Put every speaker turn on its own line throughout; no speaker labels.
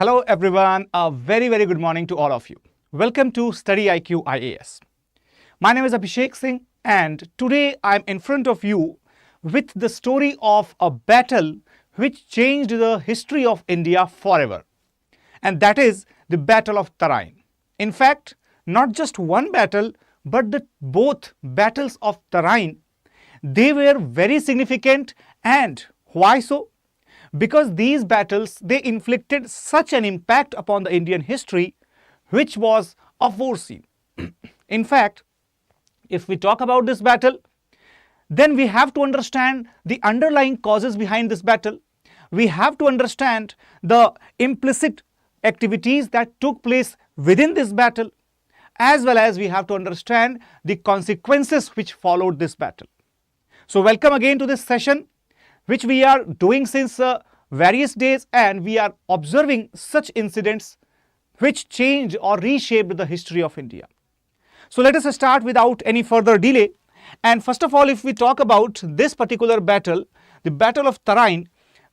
Hello everyone, a very good morning to all of you. Welcome to StudyIQ IAS. My name is Abhishek Singh and today I'm in front of you with the story of a battle which changed the history of India forever. And that is the Battle of Tarain. In fact, not just one battle but both battles of Tarain, they were very significant. And why so? Because these battles, they inflicted such an impact upon the Indian history which was aforeseen. In fact, if we talk about this battle, then we have to understand the underlying causes behind this battle. We have to understand the implicit activities that took place within this battle, as well as we have to understand the consequences which followed this battle. So welcome again to this session, which we are doing since various days, and we are observing such incidents which changed or reshaped the history of India. So let us start without any further delay. And first of all, if we talk about this particular battle, the Battle of Tarain,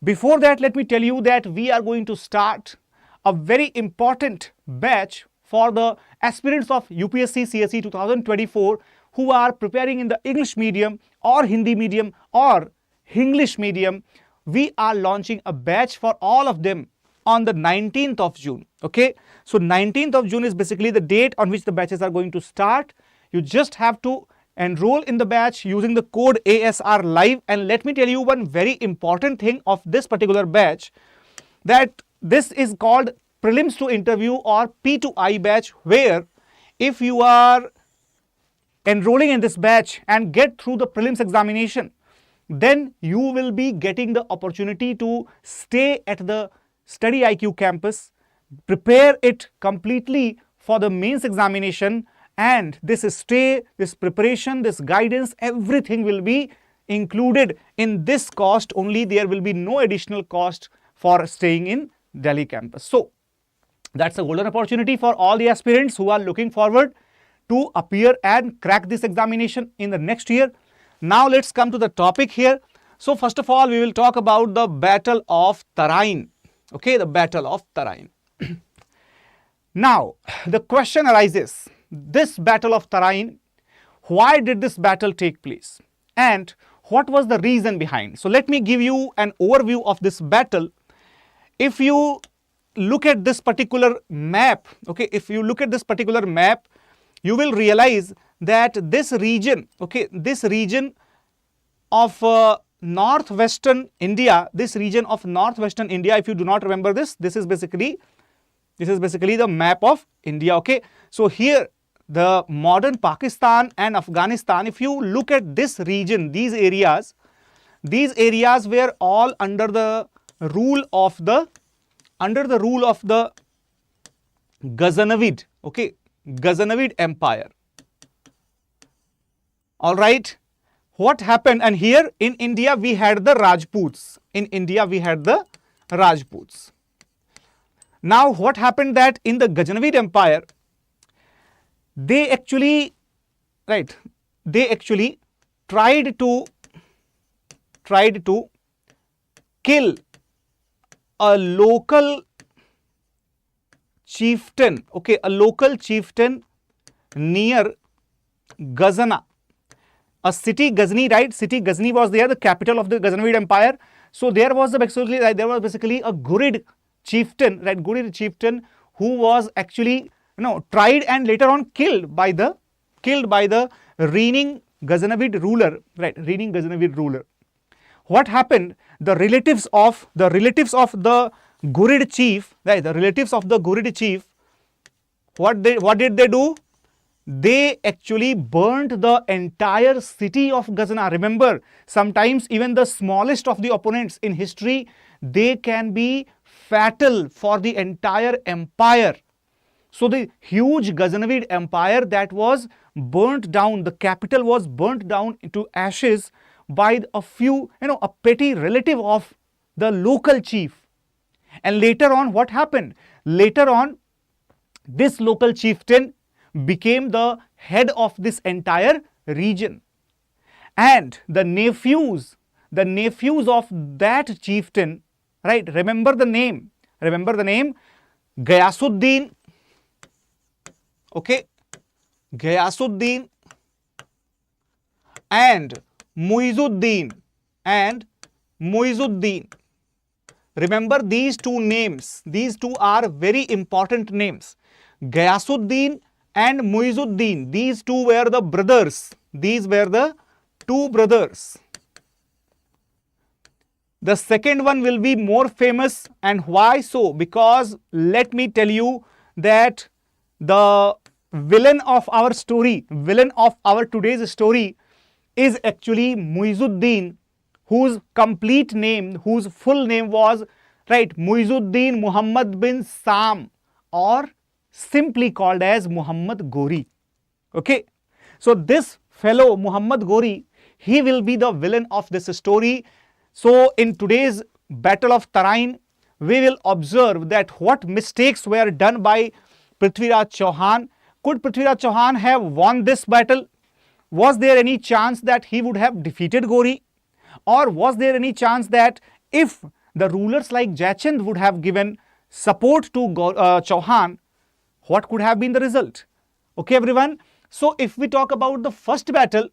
before that let me tell you that we are going to start a very important batch for the aspirants of UPSC CSE 2024 who are preparing in the English medium or Hindi medium or English medium. We are launching a batch for all of them on the 19th of June. Okay, so 19th of June is basically the date on which the batches are going to start. You just have to enroll in the batch using the code ASR live. And let me tell you one very important thing of this particular batch, that this is called Prelims to Interview or P2I batch, where if you are enrolling in this batch and get through the prelims examination, then you will be getting the opportunity to stay at the StudyIQ campus, prepare it completely for the mains examination, and this stay, this preparation, this guidance, everything will be included in this cost only. There will be no additional cost for staying in Delhi campus. So that's a golden opportunity for all the aspirants who are looking forward to appear and crack this examination in the next year. Now let's come to the topic here. So first of all, we will talk about the Battle of Tarain. Okay, the Battle of Tarain. Now the question arises, this Battle of Tarain, why did this battle take place and what was the reason behind? So let me give you an overview of this battle. If you look at this particular map, okay, if you look at this particular map, you will realize that this region, okay, this region of northwestern India, if you do not remember this, this is basically the map of India. Okay, so here the modern Pakistan and Afghanistan, if you look at this region, these areas were all under the rule of the Ghaznavid, okay, Ghaznavid Empire. All right, what happened? And here in India we had the Rajputs. Now what happened that in the Ghaznavid Empire, they actually tried to kill a local chieftain, okay, near Ghazna. A city Ghazni, right? City Ghazni was there, the capital of the Ghaznavid Empire. So there was basically a Ghurid chieftain, right? Ghurid chieftain who was actually tried and later on killed by the reigning Ghaznavid ruler, right? What happened? The relatives of the Ghurid chief, right? What did they do? They actually burned the entire city of Ghazna. Remember, sometimes even the smallest of the opponents in history, they can be fatal for the entire empire. So the huge Ghaznavid Empire that was burnt down, the capital was burnt down into ashes by a few, a petty relative of the local chief. And later on, what happened? Later on, this local chieftain became the head of this entire region. And the nephews of that chieftain, right? Remember the name. Ghayasuddin, okay, Ghayasuddin and Muizuddin, and Muizuddin. Remember these two names, these two are very important names. Ghayasuddin and Muizuddin, these two were the brothers, these were the two brothers. The second one will be more famous, and why so? Because let me tell you that the villain of our story, villain of our today's story is actually Muizuddin, whose complete name, whose full name was, right, Muizuddin Muhammad bin Sam, or simply called as Muhammad Ghori. Okay, so this fellow Muhammad Ghori, he will be the villain of this story. So in today's battle of Tarain, we will observe that what mistakes were done by Prithviraj Chauhan. Could Prithviraj Chauhan have won this battle? Was there any chance that he would have defeated Ghori? Or was there any chance that if the rulers like Jaichand would have given support to Chauhan, what could have been the result? Okay, everyone. So if we talk about the first battle,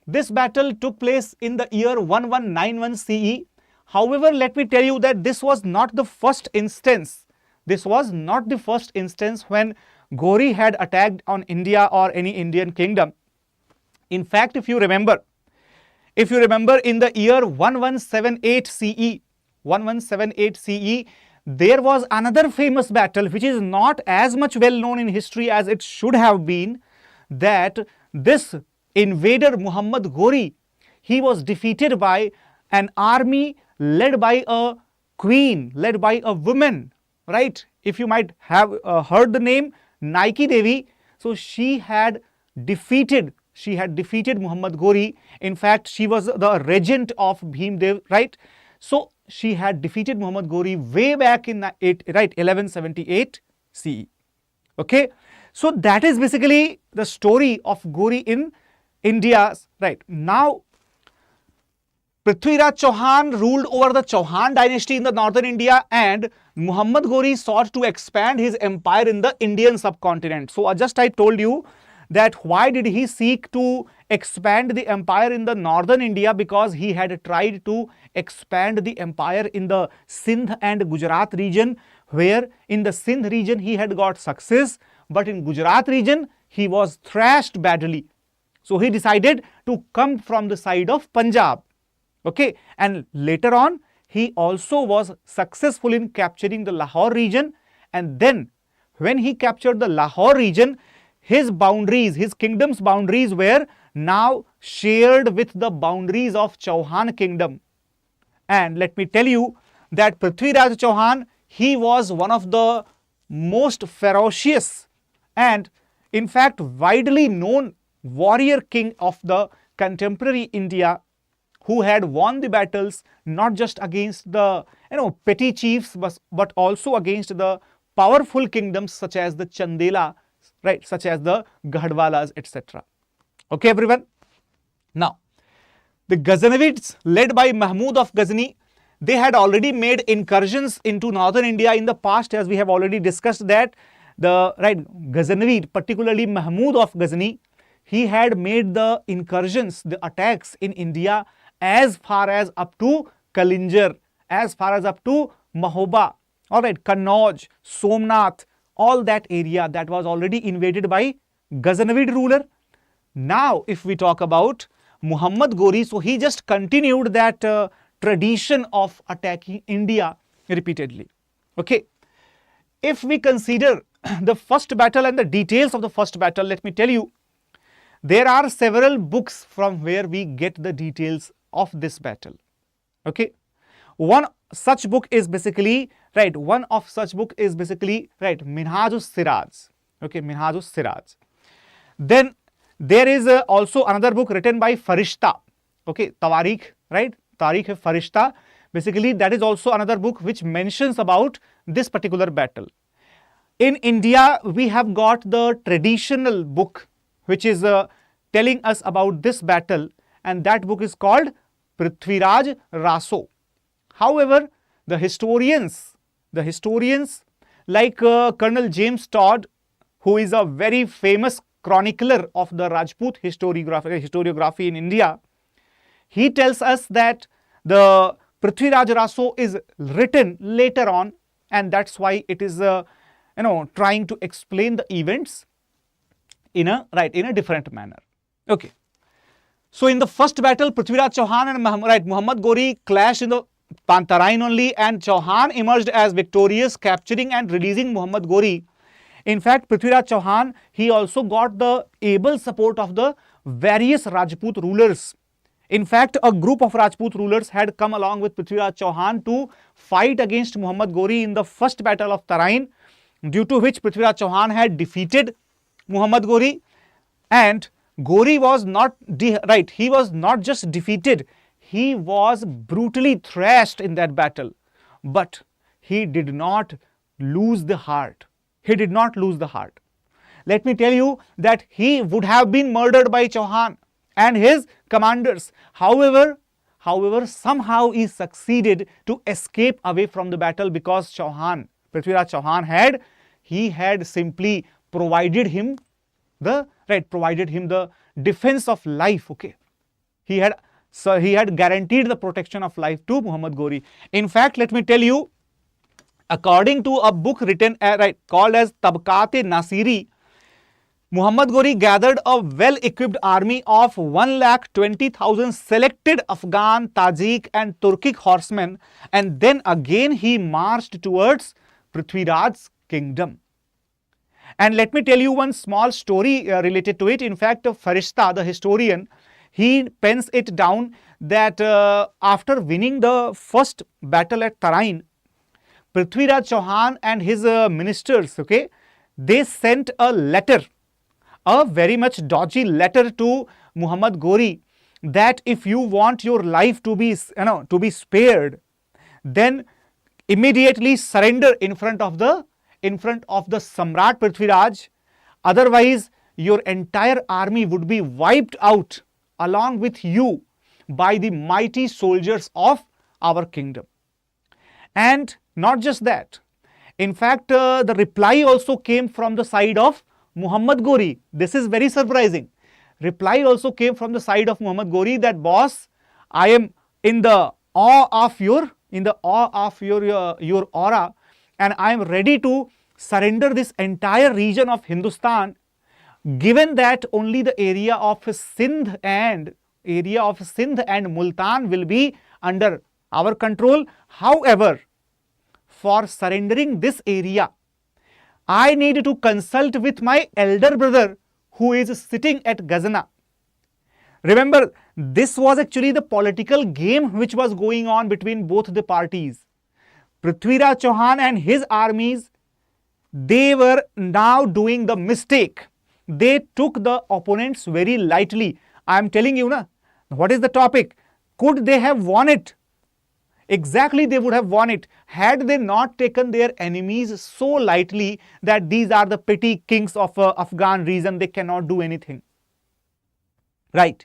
this battle took place in the year 1191 CE. However, let me tell you that this was not the first instance. This was not the first instance when Ghori had attacked on India or any Indian kingdom. In fact, if you remember in the year 1178 CE, 1178 CE, there was another famous battle which is not as much well known in history as it should have been, that this invader Muhammad Ghori, he was defeated by an army led by a queen, led by a woman, right? If you might have heard the name Nike Devi, so she had defeated Muhammad Ghori. In fact, she was the regent of Bhimdev, right? So she had defeated Muhammad Ghori way back in 1178 CE. Okay, so that is basically the story of Ghori in India. Right now, Prithviraj Chauhan ruled over the Chauhan dynasty in the northern India, and Muhammad Ghori sought to expand his empire in the Indian subcontinent. So I told you that why did he seek to expand the empire in the northern India? Because he had tried to expand the empire in the Sindh and Gujarat region, where in the Sindh region he had got success, but in Gujarat region he was thrashed badly. So he decided to come from the side of Punjab. Okay, and later on he also was successful in capturing the Lahore region, and then when he captured the Lahore region, his boundaries, his kingdom's boundaries were now shared with the boundaries of Chauhan kingdom. And let me tell you that Prithviraj Chauhan, he was one of the most ferocious and in fact widely known warrior king of the contemporary India, who had won the battles not just against the petty chiefs, but also against the powerful kingdoms such as the Chandela, right, such as the Gadwalas, etc. Okay, everyone. Now, the Ghaznavids led by Mahmud of Ghazni, they had already made incursions into northern India in the past, as we have already discussed that the Ghaznavid, particularly Mahmud of Ghazni, he had made the incursions, the attacks in India as far as up to Kalinjar, as far as up to Mahoba, all right, Kannauj, Somnath, all that area that was already invaded by Ghaznavid ruler. Now, if we talk about Muhammad Ghori, so he just continued that tradition of attacking India repeatedly. Okay, if we consider the first battle and the details of the first battle, let me tell you, there are several books from where we get the details of this battle. Okay, one such book is basically Minhajus Siraj. Okay, Minhajus Siraj. Then there is also another book written by Farishta. Okay, Tawarikh, right? Tarikh Farishta. Basically, that is also another book which mentions about this particular battle. In India, we have got the traditional book which is telling us about this battle, and that book is called Prithviraj Raso. However, the historians like Colonel James Todd, who is a very famous chronicler of the Rajput historiography in India, he tells us that the Prithviraj Raso is written later on, and that's why it is trying to explain the events in a different manner. Okay. So in the first battle, Prithviraj Chauhan and Muhammad Ghori clashed in the Tarain only, and Chauhan emerged as victorious, capturing and releasing Muhammad Ghori. In fact, Prithviraj Chauhan, he also got the able support of the various Rajput rulers. In fact, a group of Rajput rulers had come along with Prithviraj Chauhan to fight against Muhammad Ghori in the first battle of Tarain, due to which Prithviraj Chauhan had defeated Muhammad Ghori, and Ghori was not he was not just defeated, he was brutally thrashed in that battle, but he did not lose the heart. He did not lose the heart. Let me tell you that he would have been murdered by Chauhan and his commanders. However, somehow he succeeded to escape away from the battle, because Prithviraj Chauhan had simply provided him the defense of life. Okay, he had guaranteed the protection of life to Muhammad Ghori. In fact, let me tell you, according to a book written called as Tabqat-e-Nasiri, Muhammad Ghori gathered a well-equipped army of 1,20,000 selected Afghan, Tajik and Turkic horsemen, and then again he marched towards Prithviraj's kingdom. And let me tell you one small story related to it. In fact, Farishta, the historian, he pens it down that after winning the first battle at Tarain, Prithviraj Chauhan and his ministers, okay, they sent a letter, a very much dodgy letter to Muhammad Ghori, that if you want your life to be spared, then immediately surrender in front of the Samrat Prithviraj, otherwise your entire army would be wiped out along with you by the mighty soldiers of our kingdom. And not just that, in fact, the reply also came from the side of Muhammad Ghori. This is very surprising. Reply also came from the side of Muhammad Ghori that, boss, I am in the awe of your aura, and I am ready to surrender this entire region of Hindustan, given that only the area of Sindh and Multan will be under our control. However, for surrendering this area, I need to consult with my elder brother who is sitting at Ghazna. Remember, this was actually the political game which was going on between both the parties. Prithviraj Chauhan and his armies, they were now doing the mistake. They took the opponents very lightly. I am telling you, what is the topic? Could they have won it? Exactly, they would have won it had they not taken their enemies so lightly that these are the petty kings of Afghan region, they cannot do anything. Right.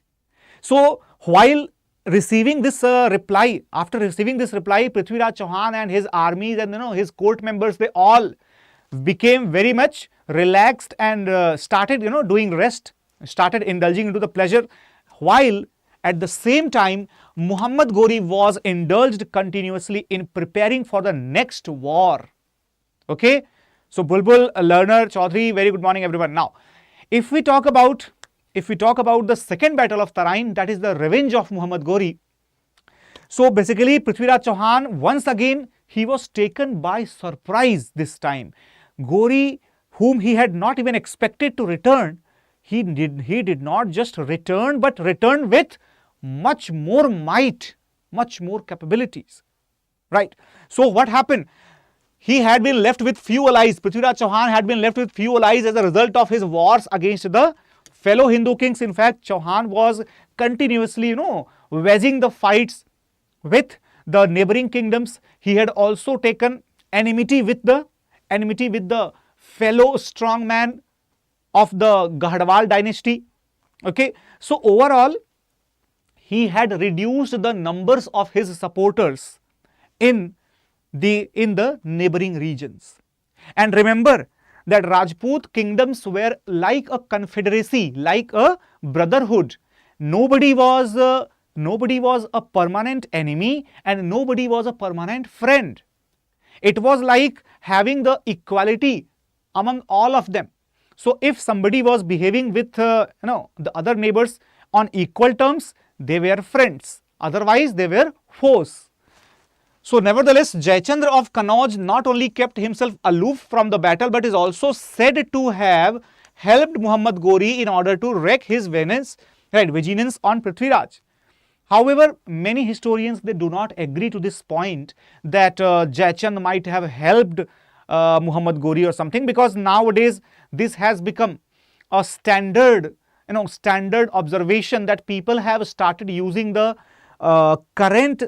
So, while receiving this reply, Prithviraj Chauhan and his armies and his court members, they all became very much relaxed and started doing rest, started indulging into the pleasure, while at the same time Muhammad Ghori was indulged continuously in preparing for the next war. Okay, so Bulbul, Learner, Chaudhary, very good morning everyone. Now, if we talk about the second battle of Tarain, that is the revenge of Muhammad Ghori. So basically, Prithviraj Chauhan, once again, he was taken by surprise this time. Ghori, whom he had not even expected to return, he did not just return, but returned with much more might, much more capabilities. Right. So what happened? He had been left with few allies. Prithviraj Chauhan had been left with few allies as a result of his wars against the fellow Hindu kings. In fact, Chauhan was continuously, waging the fights with the neighboring kingdoms. He had also taken enmity with the fellow strongman of the Gahadwal dynasty. Okay, so overall, he had reduced the numbers of his supporters in the neighboring regions. And remember that Rajput kingdoms were like a confederacy, like a brotherhood. Nobody was a permanent enemy and nobody was a permanent friend. It was like having the equality among all of them. So if somebody was behaving with the other neighbors on equal terms, they were friends. Otherwise, they were foes. So nevertheless, Jayachandra of Kannauj not only kept himself aloof from the battle, but is also said to have helped Muhammad Ghori in order to wreak his vengeance on Prithviraj. However, many historians, they do not agree to this point that Jayachand might have helped Muhammad Ghori or something, because nowadays this has become a standard observation that people have started using the current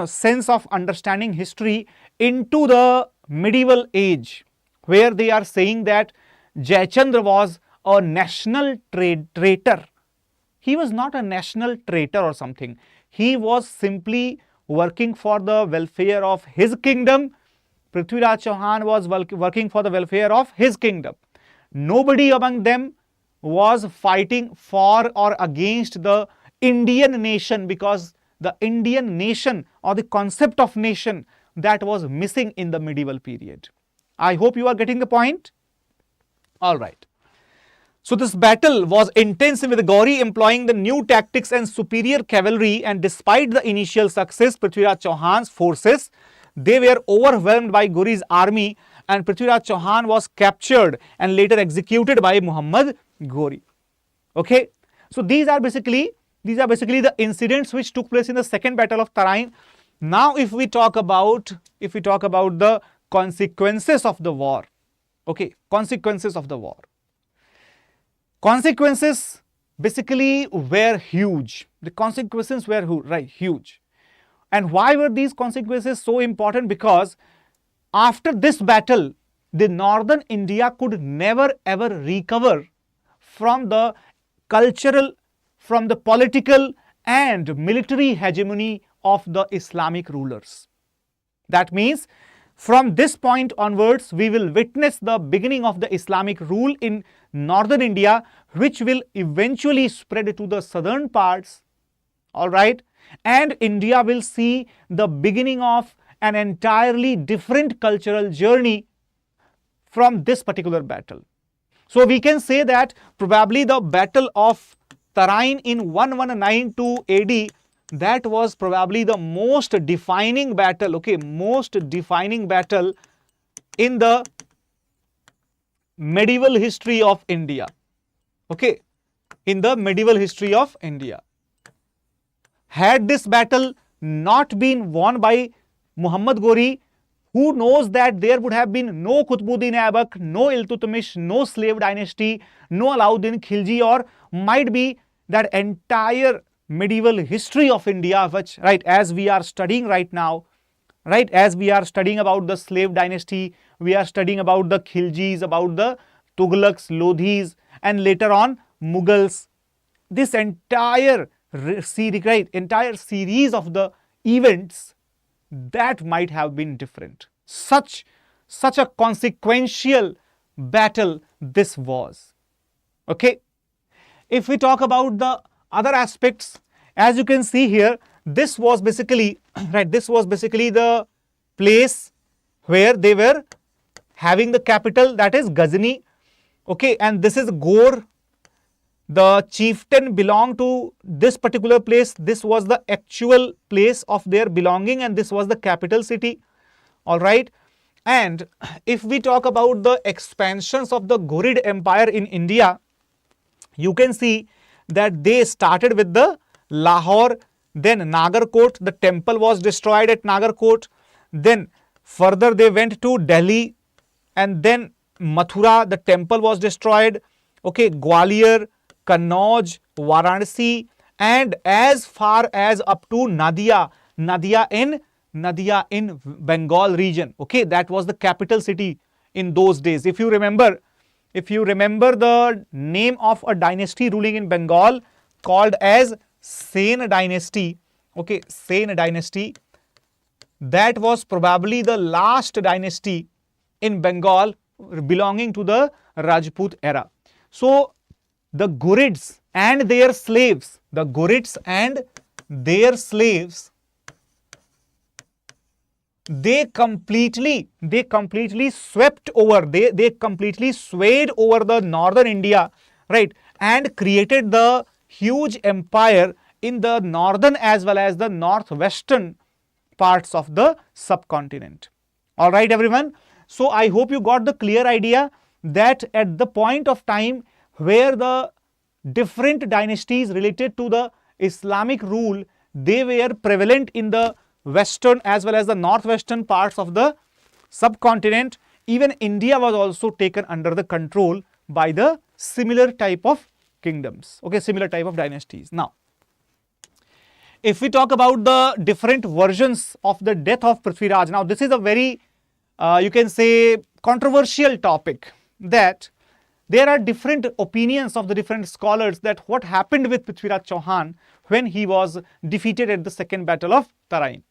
sense of understanding history into the medieval age, where they are saying that Jayachandra was a national traitor. He was not a national traitor or something. He was simply working for the welfare of his kingdom. Prithviraj Chauhan was working for the welfare of his kingdom. Nobody among them was fighting for or against the Indian nation, because the Indian nation or the concept of nation, that was missing in the medieval period. I hope you are getting the point. All right. So this battle was intense, with Ghori employing the new tactics and superior cavalry, and despite the initial success, Prithviraj Chauhan's forces, they were overwhelmed by Ghori's army, and Prithviraj Chauhan was captured and later executed by Muhammad Ghori. Okay, so these are basically the incidents which took place in the second battle of Tarain. Now, if we talk about the consequences of the war, okay, consequences of the war. Consequences basically were huge. The consequences were huge. And why were these consequences so important? Because after this battle, the northern India could never ever recover from the cultural, from the political and military hegemony of the Islamic rulers. That means from this point onwards, we will witness the beginning of the Islamic rule in northern India, which will eventually spread to the southern parts. All right. And India will see the beginning of an entirely different cultural journey from this particular battle. So we can say that probably the battle of Tarain in 1192 AD, that was probably the most defining battle, okay, most defining battle in the medieval history of India, okay, in the medieval history of India. Had this battle not been won by Muhammad Ghori, who knows that there would have been no Qutbuddin Aibak, no Iltutmish, no slave dynasty, no Alauddin Khilji, or might be that entire medieval history of India, which, right, as we are studying right now, right, as we are studying about the slave dynasty, we are studying about the Khiljis, about the Tughlaqs, Lodhis, and later on Mughals. This entire series of the events, that might have been different. Such a consequential battle this was. Okay. If we talk about the other aspects, as you can see here, this was basically the place where they were having the capital, that is Ghazni. Okay, and this is Ghor. The chieftain belonged to this particular place. This was the actual place of their belonging, and this was the capital city. All right. And if we talk about the expansions of the Ghurid Empire in India, you can see that they started with the Lahore, then Nagarkot. The temple was destroyed at Nagarkot. Then further they went to Delhi, and then Mathura, the temple was destroyed. Okay, Gwalior, Kannauj, Varanasi, and as far as up to Nadia in Bengal region. Okay, that was the capital city in those days. If you remember the name of a dynasty ruling in Bengal called as Sen dynasty. Okay, Sen dynasty. That was probably the last dynasty in Bengal belonging to the Rajput era. So the Ghurids and their slaves, they completely swept over, they completely swayed over the northern India, right, and created the huge empire in the northern as well as the northwestern parts of the subcontinent. All right, everyone. So I hope you got the clear idea that at the point of time where the different dynasties related to the Islamic rule, they were prevalent in the western as well as the northwestern parts of the subcontinent, even India was also taken under the control by the similar type of kingdoms, okay, similar type of dynasties. Now, if we talk about the different versions of the death of Prithviraj, now this is a very, you can say, controversial topic, that there are different opinions of the different scholars that what happened with Prithviraj Chauhan when he was defeated at the second battle of Tarain.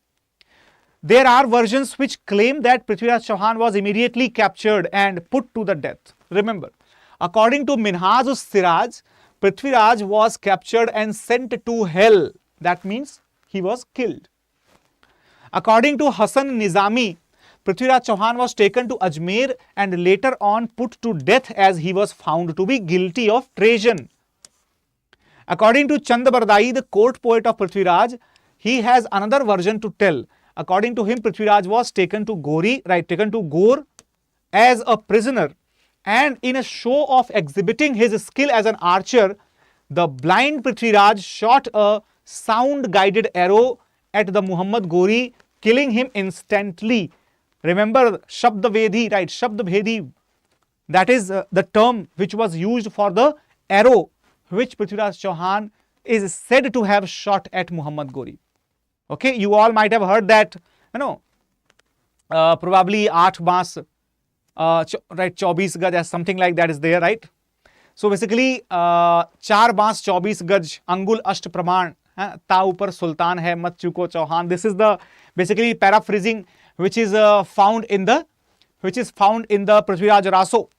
There are versions which claim that Prithviraj Chauhan was immediately captured and put to the death. Remember, according to Minhaj-us-Siraj, Prithviraj was captured and sent to hell. That means he was killed. According to Hasan Nizami, Prithviraj Chauhan was taken to Ajmer and later on put to death as he was found to be guilty of treason. According to Chand Bardai, the court poet of Prithviraj, he has another version to tell. According to him, Prithviraj was taken to Gor as a prisoner, and in a show of exhibiting his skill as an archer, the blind Prithviraj shot a sound guided arrow at the Muhammad Gori, killing him instantly. Remember Shabda Vedhi, right? Shabda Bhedi, that is the term which was used for the arrow which Prithviraj Chauhan is said to have shot at Muhammad Gori. Okay, you all might have heard that, probably 8 baas, right, 24 gaj, as something like that is there, right? So basically, 4 baas 24 gaj, angul asht praman, ta upar sultan hai, mat chuko Chauhan. This is the basically paraphrasing which is found in the Prithviraj Raso.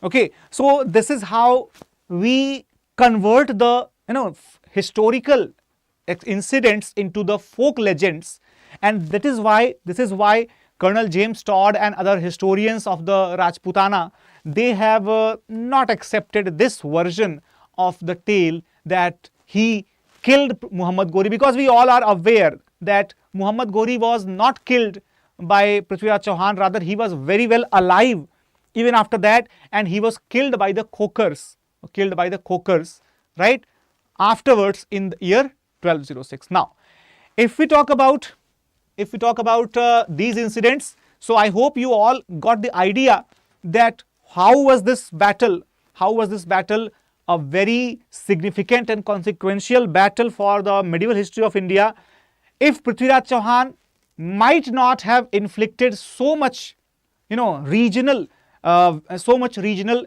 Okay, so this is how we convert the historical incidents into the folk legends, and this is why Colonel James Todd and other historians of the Rajputana, they have not accepted this version of the tale that he killed Muhammad Gori, because we all are aware that Muhammad Gori was not killed by Prithviraj Chauhan, rather he was very well alive even after that, and he was killed by the Khokars, right, afterwards in the year 1206. Now, if we talk about these incidents, so I hope you all got the idea that how was this battle a very significant and consequential battle for the medieval history of India. If Prithviraj Chauhan might not have inflicted so much regional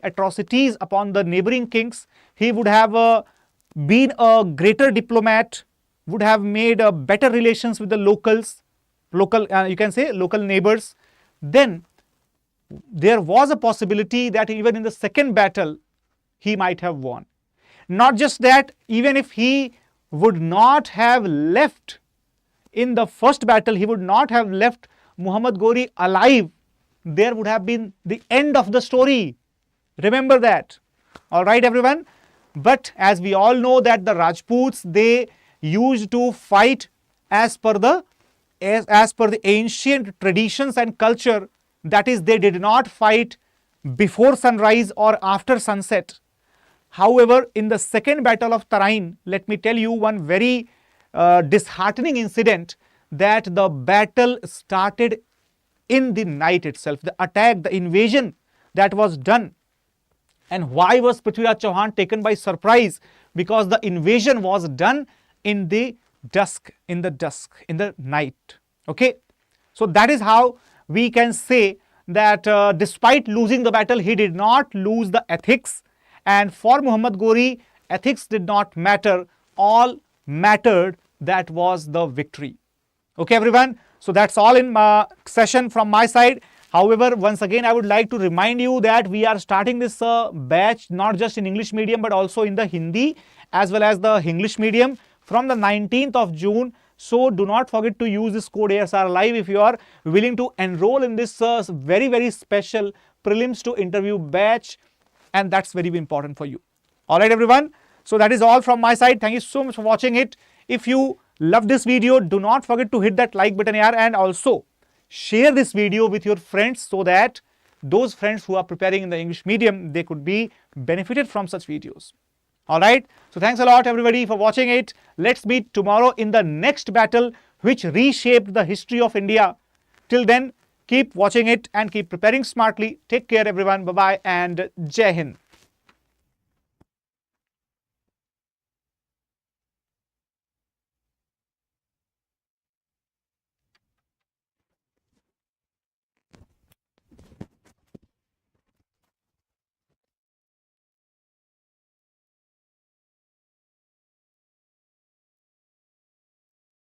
atrocities upon the neighboring kings, he would have been a greater diplomat, would have made better relations with the local neighbors, then there was a possibility that even in the second battle he might have won. Not just that, even if he would not have left in the first battle, he would not have left Muhammad Gori alive, there would have been the end of the story. Remember that. All right, everyone. But as we all know that the Rajputs, they used to fight as per the ancient traditions and culture, that is, they did not fight before sunrise or after sunset. However, in the second battle of Tarain, let me tell you one very disheartening incident, that the battle started in the night itself. The attack, the invasion that was done. And why was Prithviraj Chauhan taken by surprise? Because the invasion was done in the dusk, in the night. Okay, so that is how we can say that despite losing the battle, he did not lose the ethics, and for Muhammad Gori, ethics did not matter. All mattered, that was the victory. Okay, everyone. So that's all in session from my side. However, once again, I would like to remind you that we are starting this batch not just in English medium but also in the Hindi as well as the English medium from the 19th of June. So do not forget to use this code ASR Live if you are willing to enroll in this very, very special prelims to interview batch, and that's very important for you. All right, everyone. So that is all from my side. Thank you so much for watching it. If you love this video, do not forget to hit that like button here and also share this video with your friends so that those friends who are preparing in the English medium, they could be benefited from such videos. All right. So thanks a lot everybody for watching it. Let's meet tomorrow in the next battle which reshaped the history of India. Till then, keep watching it and keep preparing smartly. Take care everyone. Bye-bye and Jai Hind.